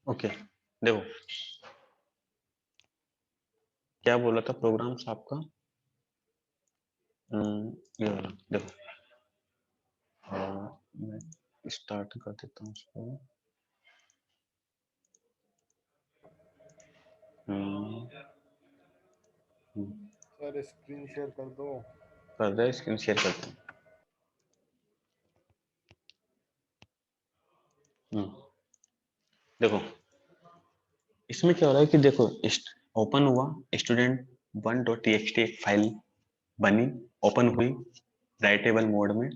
Okay, देखो क्या बोला था प्रोग्राम्स आपका। ये वाला देखो, मैं स्टार्ट कर देता हूँ उसको। हम्म, सर स्क्रीन शेयर कर दो। कर रहे स्क्रीन शेयर करते हैं। देखो इसमें क्या हो रहा है कि देखो ओपन हुआ स्टूडेंट 1.txt एक फाइल बनी, ओपन हुई राइटेबल मोड में,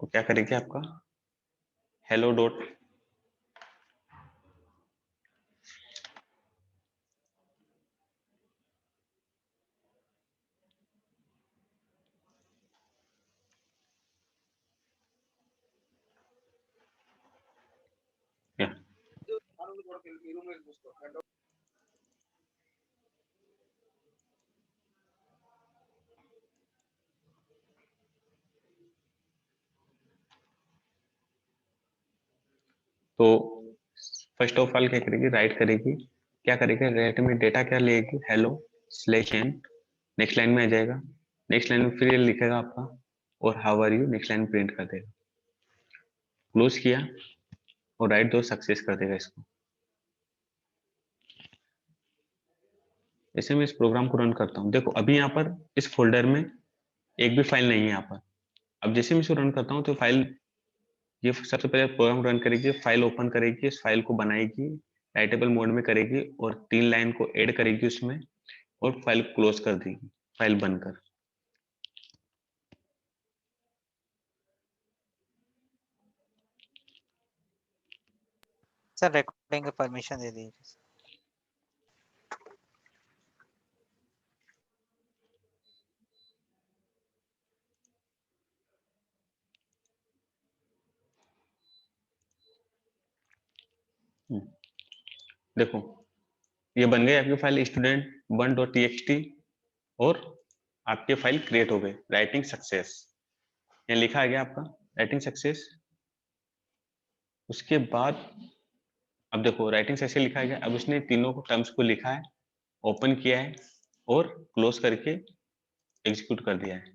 तो क्या करेगी आपका हेलो डॉट तो फर्स्ट ऑफ ऑल क्या करेगी, राइट करेगी, क्या करेगी राइट में डेटा क्या लेगी, hello slash n, next line में आ जाएगा, नेक्स्ट लाइन में फिर ये लिखेगा आपका और how are you, next line print कर देगा, क्लोज किया और राइट दो सक्सेस कर देगा इसको। ऐसे मैं इस प्रोग्राम को रन करता हूँ, देखो अभी यहाँ पर इस फोल्डर में एक भी फाइल नहीं है यहाँ पर। अब जैसे मैं इसको रन करता हूँ तो फाइल, ये सबसे पहले प्रोग्राम रन करेगी, फाइल ओपन करेगी, इस फाइल को बनाएगी, राइटेबल मोड में करेगी और 3 लाइन को ऐड करेगी उसमें और फाइल क्लोज कर देगी, फाइल बनकर। सर रिकॉर्डिंग का परमिशन दे दीजिए। देखो ये बन गई आपकी फाइल स्टूडेंट 1.txt और आपकी फाइल क्रिएट हो गई, राइटिंग सक्सेस, ये लिखा आ गया आपका राइटिंग सक्सेस। उसके बाद अब देखो राइटिंग सक्सेस लिखा गया, अब उसने तीनों को टर्म्स को लिखा है, ओपन किया है और क्लोज करके एग्जीक्यूट कर दिया है।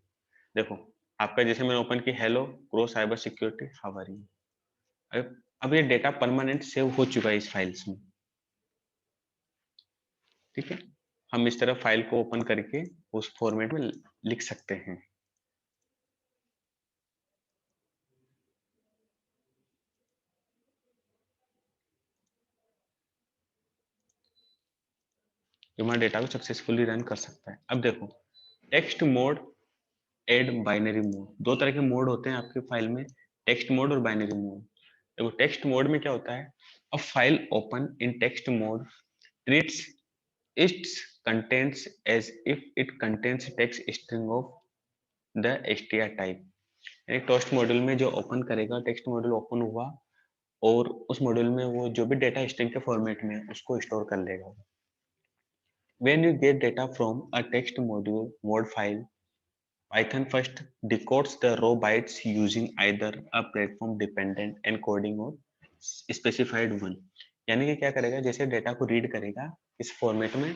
देखो आपका जैसे मैंने ओपन किया hello crow cyber security how are you, अब ये डेटा परमानेंट सेव हो चुका है इस फाइल्स में। ठीक है, हम इस तरह फाइल को ओपन करके उस फॉर्मेट में लिख सकते हैं। हमारे डेटा को सक्सेसफुली रन कर सकता है। अब देखो text mode, and binary mode, दो तरह के मोड होते हैं आपके फाइल में, टेक्स्ट मोड और बाइनरी मोड। देखो टेक्स्ट मोड में क्या होता है, a file open in text mode treats its contents as if it contains text string of the str type। यानी टेक्स्ट मॉड्यूल में जो ओपन करेगा, टेक्स्ट मॉड्यूल ओपन हुआ और उस मॉड्यूल में वो जो भी डेटा स्ट्रिंग के फॉर्मेट में उसको स्टोर कर लेगा। When you get data from a text module mod file, Python first decodes the raw bytes using either a platform dependent encoding or specified one। यानी कि क्या करेगा, जैसे डेटा को रीड करेगा इस फॉर्मेट में,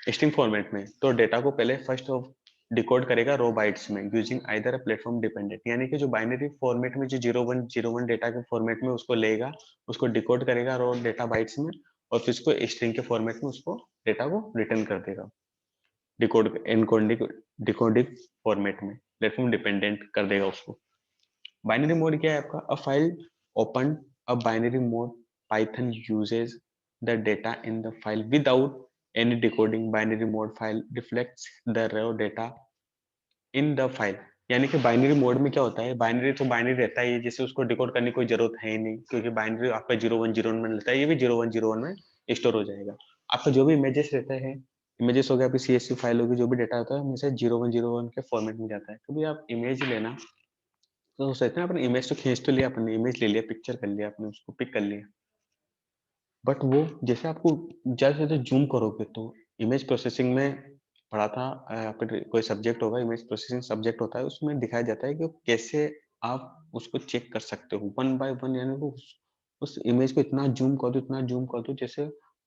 स्ट्रिंग फॉर्मेट में, तो डेटा को पहले फर्स्ट डिकोड करेगा रो बाइट्स में using either a platform dependent, यानी कि जो बाइनरी फॉर्मेट में जो 0101 डेटा के फॉर्मेट में उसको लेगा, उसको डिकोड करेगा रो डेटा बाइट्स में और फिर उसको स्ट्रिंग के फॉर्मेट में उसको डेटा को रिटर्न कर देगा डिकोड एनकोडिंग डिकोडिंग फॉर्मेट में, प्लेटफॉर्म डिपेंडेंट कर देगा उसको। बाइनरी मोड क्या है आपका, अ file open a binary mode, Python uses the data in the file without any decoding, binary mode file reflects the raw data in the file. यानी कि binary mode में क्या होता है, बाइनरी तो बाइनरी रहता है, जैसे उसको डिकोड करने की कोई जरूरत है ही नहीं, क्योंकि बाइनरी आपका 0101 में रहता है, ये भी 0101 में स्टोर हो जाएगा। आपका जो भी इमेजेस रहता है, इमेजेस हो गया, आपकी CSV फाइल होगी, जो भी डेटा होता है हमेशा 0101 के फॉर्मेट में जाता है। कभी आप इमेज लेना तो सोचते हैं अपने इमेज तो खींच तो लिया, अपने इमेज ले लिया, पिक्चर कर लिया, आपने उसको पिक कर लिया, बट वो जैसे आपको ज्यादा से ज्यादा जूम करोगे तो इमेज प्रोसेसिंग में पढ़ा था, फिर कोई सब्जेक्ट होगा, इमेज प्रोसेसिंग सब्जेक्ट होता है, उसमें दिखाया जाता है कि कैसे आप उसको चेक कर सकते हो वन बाय वन, यानी वो उस इमेज को इतना जूम कर दो, इतना जूम कर दो, जैसे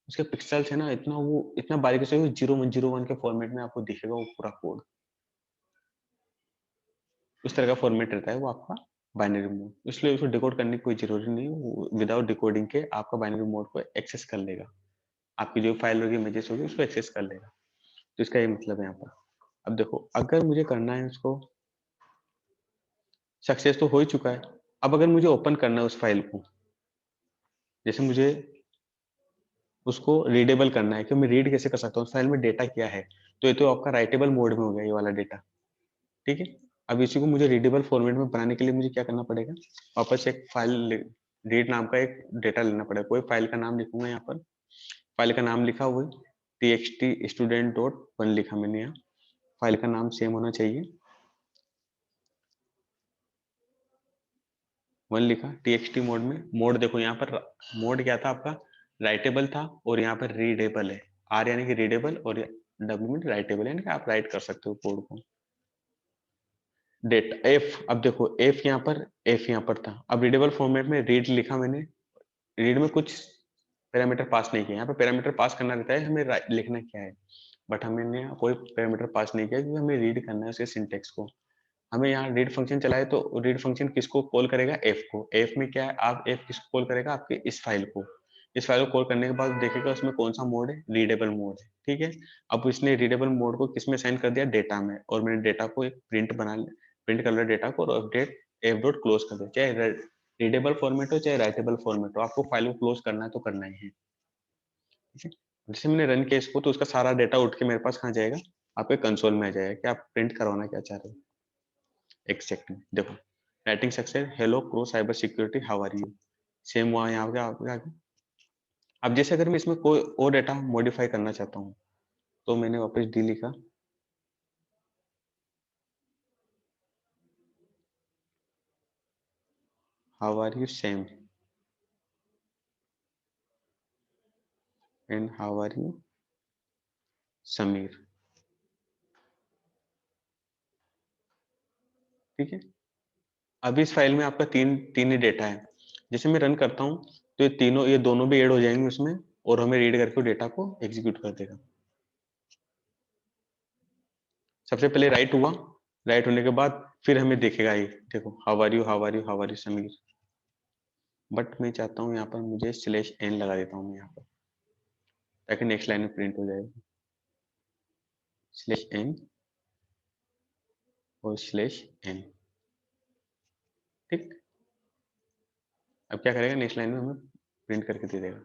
उसके पिक्सल्स है ना, इतना वो इतना बारीकी से 0101 के फॉर्मेट में आपको दिखेगा वो पूरा कोड। उस तरह का फॉर्मेट रहता है वो आपका बाइनरी मोड, इसलिए उसको डिकोड करने की कोई जरूरी नहीं है। विदाउट डिकोडिंग के आपका बाइनरी मोड को एक्सेस कर लेगा, आपकी जो फाइल होगी, इमेजेस होगी, उसको एक्सेस कर लेगा। तो इसका ये मतलब है यहाँ पर। अब देखो, अगर मुझे करना है उसको, सक्सेस तो हो ही चुका है। अब अगर मुझे ओपन करना है उस फाइल को, जैसे मुझे उसको रीडेबल करना है कि मैं रीड कैसे कर सकता हूँ, उस फाइल में डेटा क्या है, तो ये तो आपका राइटेबल मोड में हो गया ये वाला डेटा, ठीक है। अब इसी को मुझे रीडेबल फॉर्मेट में बनाने के लिए मुझे क्या करना पड़ेगा, वापस एक फाइल रीड नाम का एक डेटा लेना पड़ेगा। कोई फाइल का नाम लिखूंगा यहाँ पर, फाइल का नाम लिखा हुआ txt student.1 लिखा मैंने यहाँ, फाइल का नाम सेम होना चाहिए, 1 लिखा txt मोड में। मोड देखो यहाँ पर, मोड क्या था आपका, राइटेबल था, और यहाँ पर रीडेबल है, आर यानी कि रीडेबल और डब्ल्यू में राइटेबल, यानी कि आप राइट कर सकते हो कोड को। डेट एफ, अब देखो एफ यहाँ पर, एफ यहाँ पर था। अब रीडेबल फॉर्मेट में रीड लिखा मैंने, रीड में कुछ पैरामीटर पास नहीं किया। यहाँ पे पैरामीटर पास करना रहता है हमें लिखना क्या है, बट हमने यहाँ कोई पैरामीटर पास नहीं किया, क्योंकि हमें रीड करना है उसके सिंटेक्स को। हमें यहाँ रीड फंक्शन चलाए तो रीड फंक्शन किसको कॉल करेगा, एफ को। एफ में क्या है, आप एफ किसको कॉल करेगा, आपके इस फाइल को। इस फाइल को कॉल करने के बाद देखेगा उसमें कौन सा मोड है, रीडेबल मोड है, ठीक है। अब इसने रीडेबल मोड को किस में साइन कर दिया, डेटा में, और मैंने डेटा को एक प्रिंट बना लिया, प्रिंट कर लिया डेटा को, और अपडेट एफ डॉट क्लोज कर दिया। चाहे रीडेबल फॉर्मेट हो चाहे राइटेबल फॉर्मेट हो, आपको फाइल को क्लोज करना है तो करना ही है, ठीक है। जैसे मैंने रन किया इसको, तो उसका सारा डेटा उठ के मेरे पास कहाँ जाएगा, आपके कंसोल में आ जाएगा कि आप प्रिंट करवाना क्या चाह रहे हो। एक सेकंड देखो, writing success, hello crow cyber security, how are you, same वहां यहाँ पे आगे। अब जैसे अगर मैं इसमें कोई और डेटा मॉडिफाई करना चाहता हूँ, तो मैंने वापस डी लिखा, how are you same, and how are you Sameer, ठीक है। अब इस फाइल में आपका तीन तीन ही डेटा है। जैसे मैं रन करता हूँ, तो ये तीनों, ये दोनों भी ऐड हो जाएंगे उसमें, और हमें रीड करके डेटा को एग्जीक्यूट कर देगा। सबसे पहले राइट हुआ, राइट होने के बाद फिर हमें देखेगा ये, देखो how are you, how are you, how are you Sameer. But मैं चाहता हूँ यहाँ पर मुझे स्लैश एन लगा देता हूँ मैं यहाँ पर, ताकि नेक्स्ट लाइन में प्रिंट हो जाएगा, स्लैश एन और स्लैश एन, ठीक। अब क्या करेगा, नेक्स्ट लाइन में हमें प्रिंट करके दे देगा,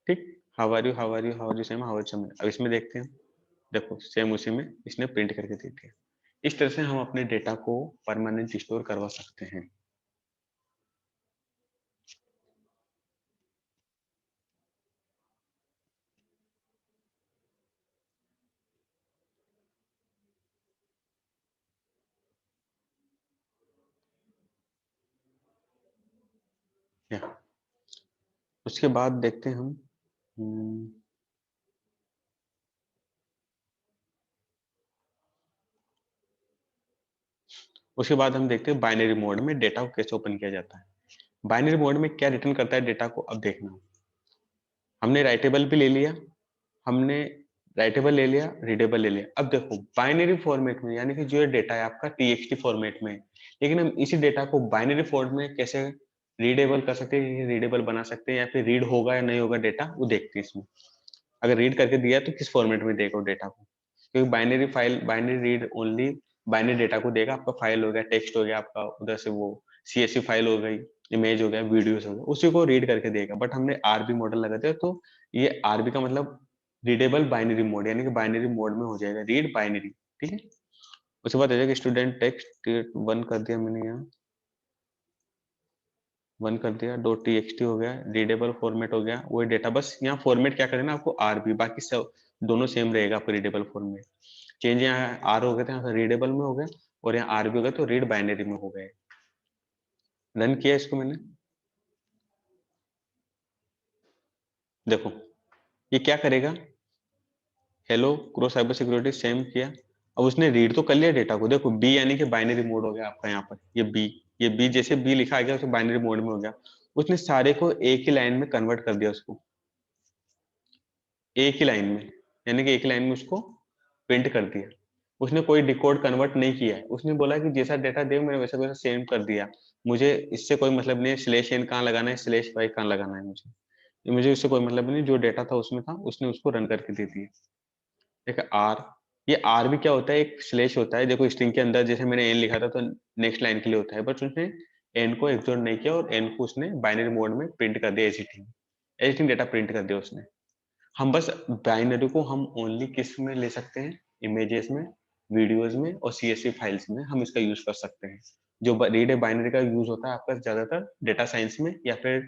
ठीक। How are you, how are you, how are you same, how are you Sameer. अब इसमें देखते हैं, देखो सेम उसी में इसने प्रिंट करके दे दिया। इस तरह से हम अपने डेटा को परमानेंट स्टोर करवा सकते हैं। या उसके बाद देखते हैं हम, उसके बाद हम देखते हैं बाइनरी मोड में डेटा को कैसे ओपन किया जाता है। बाइनरी मोड में क्या रिटर्न करता है डेटा को, अब देखना। हमने राइटेबल भी ले लिया, हमने राइटेबल ले लिया, रीडेबल ले लिया। अब देखो बाइनरी फॉर्मेट में, यानी कि जो ये डेटा है आपका टीएक्सटी फॉर्मेट में, लेकिन हम इसी डेटा को बाइनरी फॉर्मेट में कैसे रीडेबल कर सकते हैं, रीडेबल बना सकते हैं, या फिर रीड होगा या नहीं होगा डेटा, वो देखते हैं इसमें। अगर रीड करके दिया तो किस फॉर्मेट में देगा डेटा को, क्योंकि binary file, binary read only binary data को देगा। आपका फाइल हो गया, टेक्स्ट हो गया आपका, उधर से वो सीएसवी फाइल हो गई, इमेज हो गया, वीडियोस हो गया, उसी को रीड करके देगा। बट हमने आरबी मॉडल लगा दिया, तो ये आरबी का मतलब रीडेबल बाइनरी मोड, यानी कि बाइनरी मोड में हो जाएगा, रीड बाइनरी, ठीक है। उसके बाद आ जाएगा स्टूडेंट टेक्स्ट, वन कर दिया मैंने यहाँ, वन कर दिया, डॉट टीएक्सटी हो गया, रीडेबल फॉर्मेट हो गया, वही डेटा। बस यहाँ फॉर्मेट क्या करना आपको, आरबी, बाकी सब दोनों सेम रहेगा आपको, रीडेबल फॉर्मेट। चेंज यहाँ आर हो गया था, यहाँ रीडेबल में हो गया, और यहाँ आरबी हो गया तो रीड बाइनरी में हो गया। रन किया इसको मैंने, देखो ये क्या करेगा, hello crow cyber security same किया, अब उसने रीड तो कर लिया डेटा को, देखो बी यानी कि बाइनरी मोड हो गया आपका यहाँ पर, ये बी जैसे बी लिखा गया उसको बाइनरी मोड में हो गया। उसने सारे को एक ही लाइन में कन्वर्ट कर दिया, उसको एक ही लाइन में, यानी कि एक लाइन में उसको प्रिंट कर दिया। उसने कोई डिकोड कन्वर्ट नहीं किया है, उसने बोला कि जैसा डेटा दे मैंने वैसा वैसा सेंड कर दिया, मुझे इससे कोई मतलब नहीं है स्लैश एन कहाँ लगाना है, स्लैश वाई कहाँ लगाना है, मुझे इससे कोई मतलब नहीं, जो डेटा था उसमें था उसने उसको रन करके दे दिया। देखो आर, ये आर भी क्या होता है, एक स्लैश होता है, देखो स्ट्रिंग के अंदर जैसे मैंने एन लिखा था तो नेक्स्ट लाइन के लिए होता है, बट उसने एन को एक्सोर्ट नहीं किया और एन को उसने बाइनरी मोड में प्रिंट कर दिया, एजिटिंग डेटा प्रिंट कर दिया उसने। हम बस बाइनरी को हम ओनली किस में ले सकते हैं, इमेजेस में, वीडियोस में और सीएसवी फाइल्स में हम इसका यूज कर सकते हैं। जो रीड बाइनरी का यूज होता है आपका ज्यादातर डेटा साइंस में, या फिर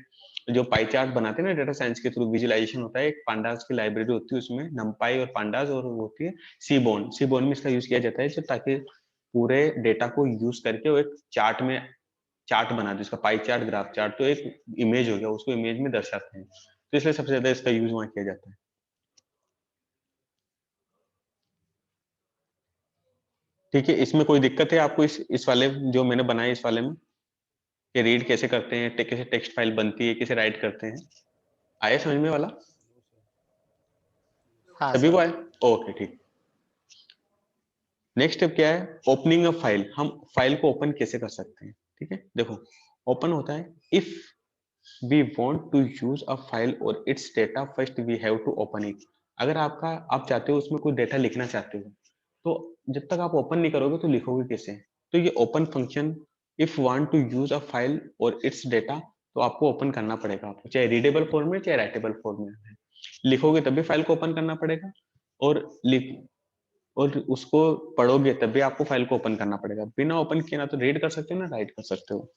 जो पाई चार्ट बनाते हैं ना डेटा साइंस के थ्रू, विजुअलाइजेशन होता है, एक पांडास की लाइब्रेरी होती है उसमें नमपाई और पांडास, और वो होती है सीबोन में इसका यूज किया जाता है, जो ताकि पूरे डेटा को यूज करके वो एक चार्ट में चार्ट बना दे, इसका पाई चार्ट, ग्राफ चार्ट, तो एक इमेज हो गया, उसको इमेज में दर्शाते हैं, तो इसलिए सबसे ज्यादा इसका यूज वहां किया जाता है। ठीक है, इसमें कोई दिक्कत है आपको इस वाले जो मैंने बनाया इस वाले में, कि रीड कैसे करते हैं, कैसे टेक्स्ट फाइल बनती है, कैसे राइट करते हैं, आया समझ में वाला? हाँ सभी को सर। आया? ओके ठीक। नेक्स्ट स्टेप क्या है, ओपनिंग अ फाइल, हम फाइल को ओपन कैसे कर सकते हैं। ठीक है, देखो ओपन होता है if we want to use a file और it's data, first we have to open it. अगर आप चाहते हो उसमें कोई डेटा लिखना चाहते हो, तो जब तक आप ओपन नहीं करोगे तो लिखोगे कैसे? तो ये open function, if want to use a file और इट्स डेटा, तो आपको ओपन करना पड़ेगा, आपको चाहे रीडेबल फॉर्म में चाहे राइटेबल फॉर्म में है। लिखोगे तभी फाइल को ओपन करना पड़ेगा, और लिख और उसको पढ़ोगे तभी आपको फाइल को ओपन करना पड़ेगा। बिना ओपन किए ना तो रीड कर सकते हो ना राइट कर सकते हो।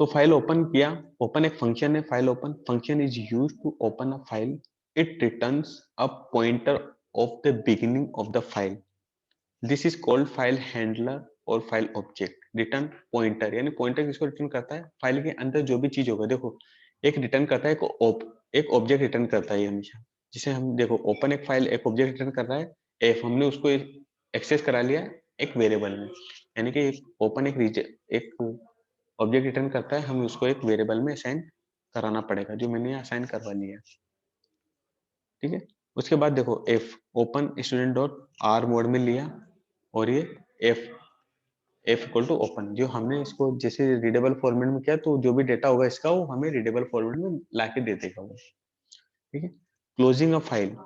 तो फाइल ओपन किया, ओपन एक फंक्शन है, file open function is used to open a file, it returns a pointer of the beginning of the file, this is called file handler और फाइल ऑब्जेक्ट। रिटर्न पॉइंटर, यानी pointer किसको return करता है, file के अंदर जो भी चीज होगा, देखो एक रिटर्न करता है, एक ऑब्जेक्ट रिटर्न करता है ये हमेशा, जिसे हम देखो ओपन एक फाइल एक ऑब्जेक्ट रिटर्न कर रहा है, एफ हमने उसको एक्सेस करा लिया एक वेरिएबल में, यानी कि ओपन एक ऑब्जेक्ट रिटर्न करता है, हमें उसको एक वेरिएबल में असाइन कराना पड़ेगा, जो मैंने असाइन करवा लिया। ठीक है, उसके बाद देखो F open student dot are mode में लिया, और ये एफ इक्वल टू ओपन, जो हमने इसको जैसे रीडेबल फॉर्मेट में किया, तो जो भी डेटा होगा इसका वो हमें रीडेबल फॉर्मेट में लाके दे देगा वो। ठीक है, क्लोजिंग अ फाइल,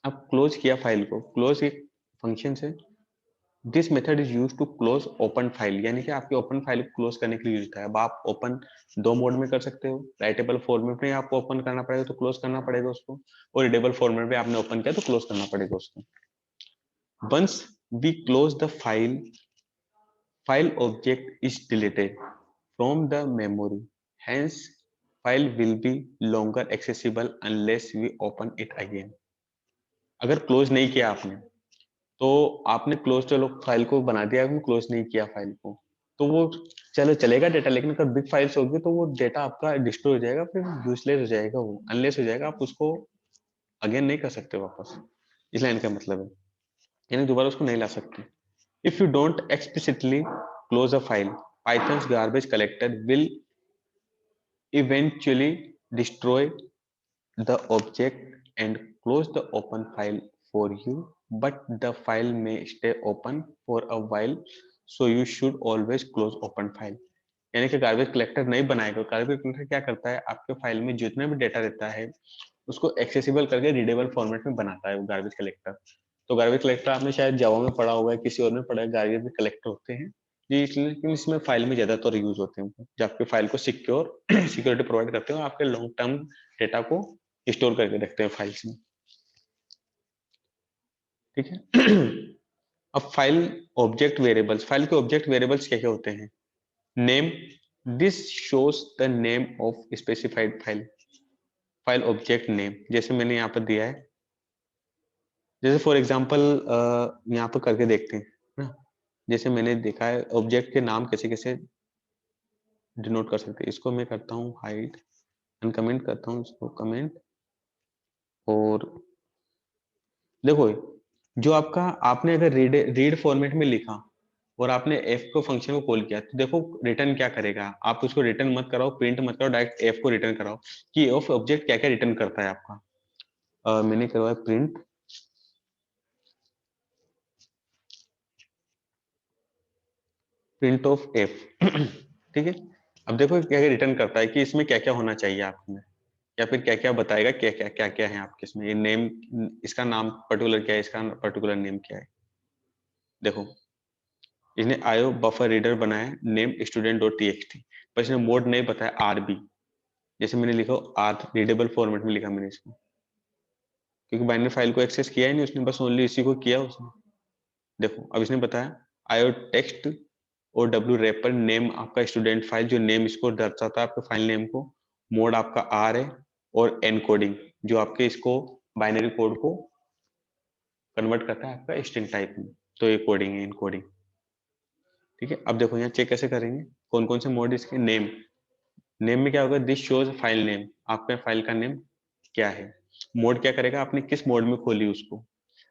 अब क्लोज किया फाइल को, क्लोज एक फंक्शन से, this method is use to close open file, यानी कि आपकी ओपन फाइल को क्लोज करने के लिए यूज होता है। अब आप ओपन दो मोड में कर सकते हो, राइटेबल फॉर्मेट में आपको ओपन करना पड़ेगा तो क्लोज करना पड़ेगा उसको, और रीडेबल फॉर्मेट में आपने ओपन किया तो क्लोज करना पड़ेगा उसको। Once we close the file, file object is deleted from the memory, hence file will be longer accessible unless we open it again। अगर क्लोज नहीं किया आपने, तो आपने क्लोज, चलो फाइल को बना दिया, आपने क्लोज नहीं किया फाइल को, तो वो चलो चलेगा डेटा, लेकिन अगर बिग फाइल्स होगी तो वो डेटा आपका डिस्ट्रॉय हो जाएगा, फिर यूजलेस हो जाएगा, वो अनलेस हो जाएगा, आप उसको अगेन नहीं कर सकते वापस। इस लाइन का मतलब है, यानी दोबारा उसको नहीं ला सकते। If you don't explicitly close a file, Python's garbage collector will eventually destroy the object and close the open file for you, but the file may stay open for a while, so you should always close open file। यानी कि garbage collector नहीं बनाएगा, garbage collector क्या करता है, आपके file में जितना भी डेटा रहता है उसको एक्सेसिबल करके रीडेबल फॉर्मेट में बनाता है वो गार्बेज कलेक्टर। तो गार्बेज कलेक्टर आपने शायद जावा में पढ़ा होगा, किसी और में पढ़ा है, गार्बेज कलेक्टर होते हैं जी, लेकिन इसमें फाइल में ज्यादातर यूज होते हैं, जो आपके फाइल को सिक्योरिटी प्रोवाइड करते हैं, आपके लॉन्ग टर्म डेटा को स्टोर करके रखते हैं फाइल्स में। ठीक है अब फाइल ऑब्जेक्ट वेरिएबल्स, फाइल के ऑब्जेक्ट वेरिएबल्स क्या क्या होते हैं, name, this shows the name of specified file, file object name, जैसे मैंने यहाँ पर दिया है, जैसे फॉर एग्जांपल यहाँ पर करके देखते हैं ना, जैसे मैंने देखा है ऑब्जेक्ट के नाम कैसे कैसे डिनोट कर सकते हैं। इसको मैं करता हूँ हाइड, अनकमेंट करता हूँ इसको कमेंट, और देखो जो आपका आपने अगर रीड फॉर्मेट में लिखा और आपने एफ को फंक्शन को कॉल किया तो देखो रिटर्न क्या करेगा। आप उसको रिटर्न मत कराओ, प्रिंट मत कराओ, डायरेक्ट एफ को रिटर्न कराओ कि एफ ऑब्जेक्ट क्या क्या रिटर्न करता है आपका। मैंने करवाया प्रिंट ऑफ एफ ठीक है। अब देखो क्या क्या रिटर्न करता है कि इसमें क्या क्या होना चाहिए आप में, या फिर क्या क्या बताएगा क्या क्या है आपके इसमें। ये नेम, इसका नाम पर्टिकुलर क्या है, इसका पर्टिकुलर नेम क्या है। देखो इसने आयो बफर रीडर बनाया नेम स्टूडेंट डॉट टीएक्सटी, पर इसने मोड नहीं बताया आरबी। जैसे मैंने लिखा आर रीडेबल फॉर्मेट में लिखा मैंने इसको, क्योंकि बाइनरी फाइल को एक्सेस किया ही नहीं उसने, बस ओनली इसी को किया उसने। देखो अब इसने बताया आयो टेक्स्ट और डब्ल्यू रैपर नेम आपका स्टूडेंट फाइल, जो नेम इसको दर्शाता है आपके फाइल नेम को। मोड आपका आर है, और एनकोडिंग जो आपके इसको बाइनरी कोड को कन्वर्ट करता है आपका स्ट्रिंग टाइप में। तो ये कोडिंग है, इनकोडिंग। ठीक है। अब देखो यहाँ चेक कैसे करेंगे कौन कौन से मोड इसके। नेम, नेम में क्या होगा, दिस शोज फाइल नेम, आपके फाइल का नेम क्या है। मोड क्या करेगा, आपने किस मोड में खोली उसको,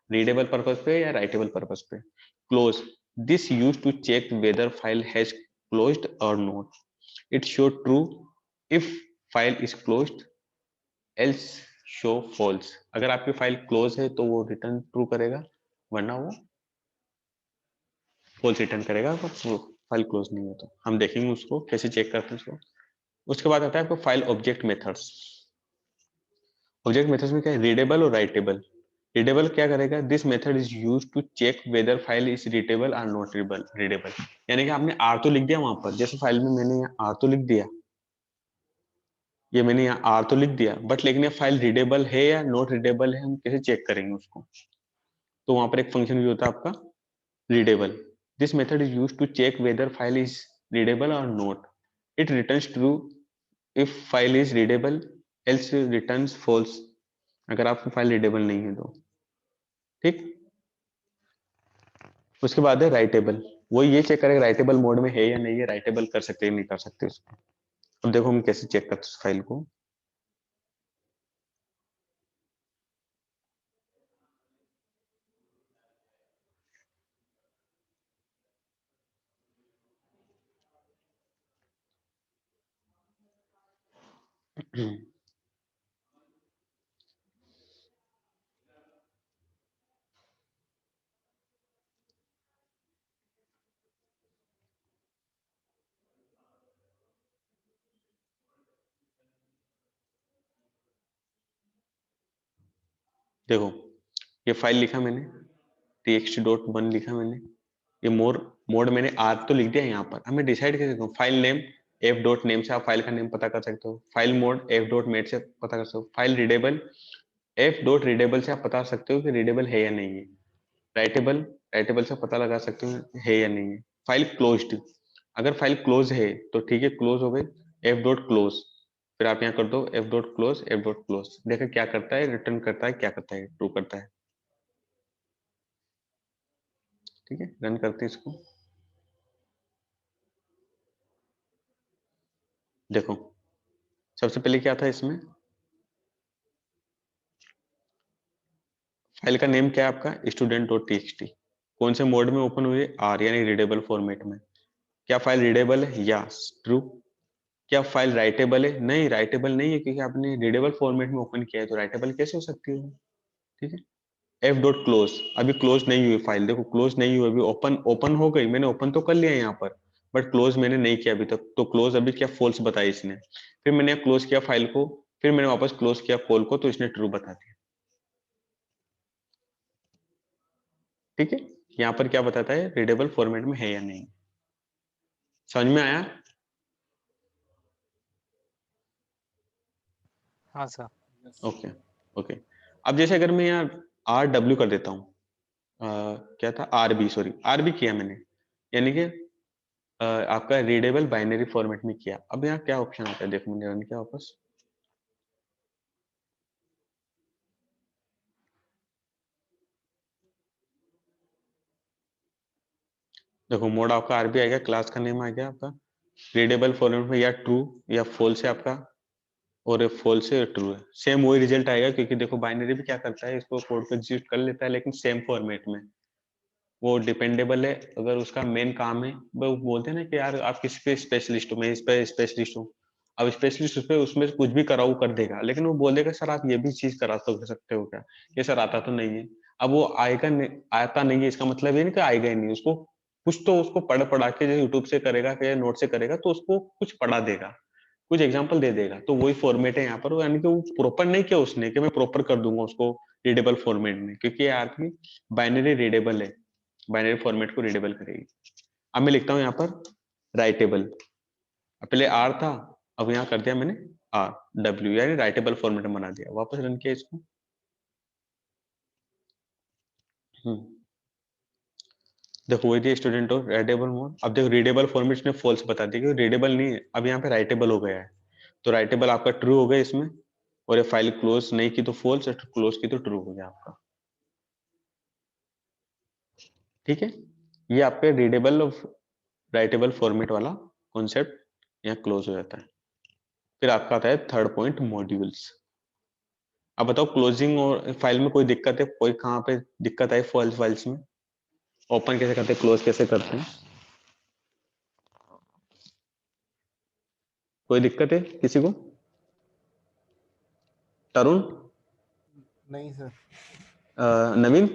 रीडेबल पर्पज पे या राइटेबल पर्पज पे। Close, this use to check whether file has closed or not, it show true if file is closed, else show false. अगर आपकी फाइल क्लोज है तो वो रिटर्न ट्रू करेगा, वरना वो फॉल्स रिटर्न करेगा अगर वो फाइल क्लोज नहीं है तो। हम देखेंगे उसको कैसे चेक करते हैं उसको। उसके बाद आता है आपको file object methods. Object methods में क्या है, रीडेबल और राइटेबल। रीडेबल क्या करेगा, this method is used to check whether file is readable और नॉट रीडेबल। यानी कि आपने आर तो लिख दिया वहां पर, जैसे फाइल में मैंने यहाँ आर तो लिख दिया, ये मैंने यहाँ आर तो लिख दिया, बट लेकिन ये फाइल रीडेबल है या नॉट रीडेबल है, हम कैसे चेक करेंगे उसको। तो वहां पर एक फंक्शन यूज होता है आपका readable. This method is used to check whether file is readable और not, it returns true if file is readable, else returns false अगर आपकी फाइल रीडेबल नहीं है तो। ठीक। उसके बाद है राइटेबल, वो ये चेक करेगा राइटेबल मोड में है या नहीं है, राइटेबल कर सकते हैं नहीं कर सकते उसको। अब देखो हम कैसे चेक करते हैं फाइल को। देखो ये फाइल लिखा मैंने, txt.1 लिखा मैंने, ये मोड मैंने आर तो लिख दिया यहाँ पर। हमें डिसाइड कैसे करूँ, file name F dot name से आप फाइल का नेम पता कर सकते हो, file mode F dot made से पता कर सकते हो, file readable F dot readable से आप बता सकते हो कि रीडेबल है या नहीं है, राइटेबल राइटेबल से पता लगा सकते हो है या नहीं है। फाइल क्लोज्ड, अगर फाइल क्लोज है तो ठीक है, क्लोज हो गई, एफ डॉट क्लोज, फिर आप यहाँ कर दो F dot close, F dot close, देखो क्या करता है, रिटर्न करता है, क्या करता है, ट्रू करता है। ठीक है, रन करते हैं इसको। देखो सबसे पहले क्या था इसमें, फाइल का नेम क्या है आपका, स्टूडेंट डॉट टीएक्सटी, कौन से मोड में ओपन हुई है, आर यानी रीडेबल फॉर्मेट में। क्या फाइल रीडेबल है, यस ट्रू। क्या फाइल राइटेबल है, नहीं राइटेबल नहीं है, क्योंकि आपने रीडेबल फॉर्मेट में ओपन किया है, तो राइटेबल कैसे हो सकती है। ठीक है। एफ डॉट क्लोज, अभी क्लोज नहीं हुई फाइल, देखो क्लोज नहीं हुई, अभी ओपन ओपन हो गई, मैंने ओपन तो कर लिया यहाँ पर, बट क्लोज मैंने नहीं किया अभी तक, तो क्लोज अभी क्या फॉल्स बताई इसने। फिर मैंने क्लोज किया फाइल को, फिर मैंने वापस क्लोज किया कॉल को, तो इसने ट्रू बता दिया। ठीक है, यहाँ पर क्या बताता है, रीडेबल फॉर्मेट में है या नहीं। समझ में आया। हाँ सर। Okay okay. अब जैसे अगर मैं यहाँ आर डब्ल्यू कर देता हूँ, क्या था R B, sorry R B किया मैंने, यानी कि आपका रीडेबल बाइनरी फॉर्मेट में किया। अब यहाँ क्या ऑप्शन आता है, देखो मैंने रन किया वापस, देखो मोड आपका आरबी आ गया, क्लास का नेम आ गया आपका, रीडेबल फॉर्मेट में या ट्रू या फॉल्स है आपका, और फॉल्स है ट्रू है, सेम वही रिजल्ट आएगा, क्योंकि देखो बाइनरी भी क्या करता है, इसको कोड को एग्जीक्यूट कर लेता है लेकिन सेम फॉर्मेट में। वो डिपेंडेबल है, अगर उसका मेन काम है, वो बोलते हैं ना कि यार आप किस पे स्पेशलिस्ट हो, मैं इस पे स्पेशलिस्ट हूँ। अब स्पेशलिस्ट उस पे उसमें कुछ भी कराओ कर देगा, लेकिन वो बोलेगा सर आप ये भी चीज करा सकते हो क्या, ये सर आता तो नहीं है। अब वो आएगा नहीं, आता नहीं है इसका मतलब ये नहीं कि आएगा ही नहीं, उसको कुछ तो उसको पढ़ा के जो यूट्यूब से करेगा या नोट से करेगा तो उसको कुछ पढ़ा देगा, कुछ एग्जाम्पल दे देगा। तो वही फॉर्मेट है यहाँ पर, यानी कि वो प्रॉपर नहीं किया उसने कि मैं प्रॉपर कर दूंगा उसको रीडेबल फॉर्मेट में, क्योंकि यार की बाइनरी रीडेबल है, बाइनरी फॉर्मेट को रीडेबल करेगी। अब मैं लिखता हूँ यहाँ पर राइटेबल, पहले आर था, अब यहाँ कर दिया मैंने आर डब्ल्यू, यानी राइटेबल फॉर्मेट में बना दिया। वापस रन किया इसको। देखो वही दिया स्टूडेंट और राइटेबल मोड। अब देखो रीडेबल फॉर्मेट ने फॉल्स बता दिया कि रीडेबल नहीं है, अब यहाँ पे राइटेबल हो गया है, तो राइटेबल आपका ट्रू हो गया इसमें। और ये फाइल क्लोज नहीं की तो फॉल्स, और क्लोज की तो ट्रू हो गया आपका। ठीक है, ये आपके रीडेबल और राइटेबल फॉर्मेट वाला कॉन्सेप्ट यहाँ क्लोज हो जाता है। फिर आपका आता है थर्ड पॉइंट, मॉड्यूल्स। अब बताओ क्लोजिंग और फाइल में कोई दिक्कत है, कोई कहाँ पे दिक्कत आई फाइल्स में, ओपन कैसे करते हैं, क्लोज कैसे करते हैं, कोई दिक्कत है किसी को? तरुण, नहीं सर। नवीन,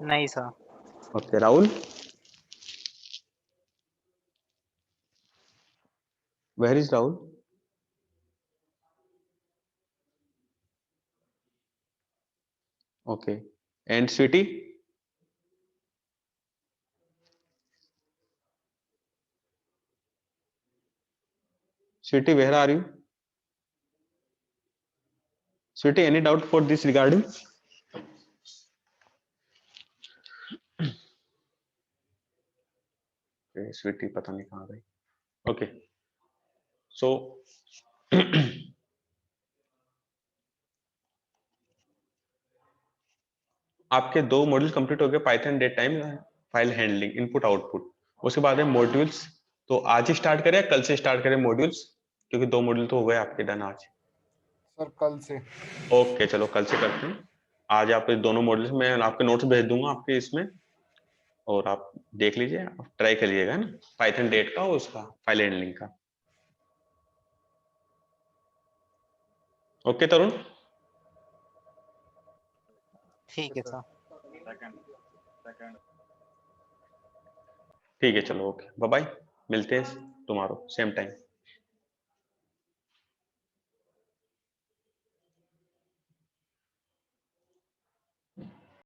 नहीं sir. Okay, Rahul, where is Rahul? Okay, and Sweety? Sweety, where are you? Sweety, any doubt for this regarding? Sweety पता नहीं कहाँ गई। ओके, सो आपके दो मॉड्यूल कंप्लीट हो गए, Python date time, file handling, input output. उसके बाद है मॉड्यूल्स। तो आज ही स्टार्ट करें या कल से स्टार्ट करें मॉड्यूल्स, क्योंकि दो मॉड्यूल तो हो गए आपके डन आज। सर कल से। ओके चलो कल से करते हैं। आज आप इस दोनों मॉड्यूल्स में आपके नोट्स भेज दूंगा आपके इसमें, और आप देख लीजिए, आप ट्राई करिएगा ना, पाइथन डेट का और उसका फाइल हैंडलिंग का। ओके तरुण, ठीक है सर। ठीक है चलो, ओके बाय बाय, मिलते हैं टुमारो सेम टाइम।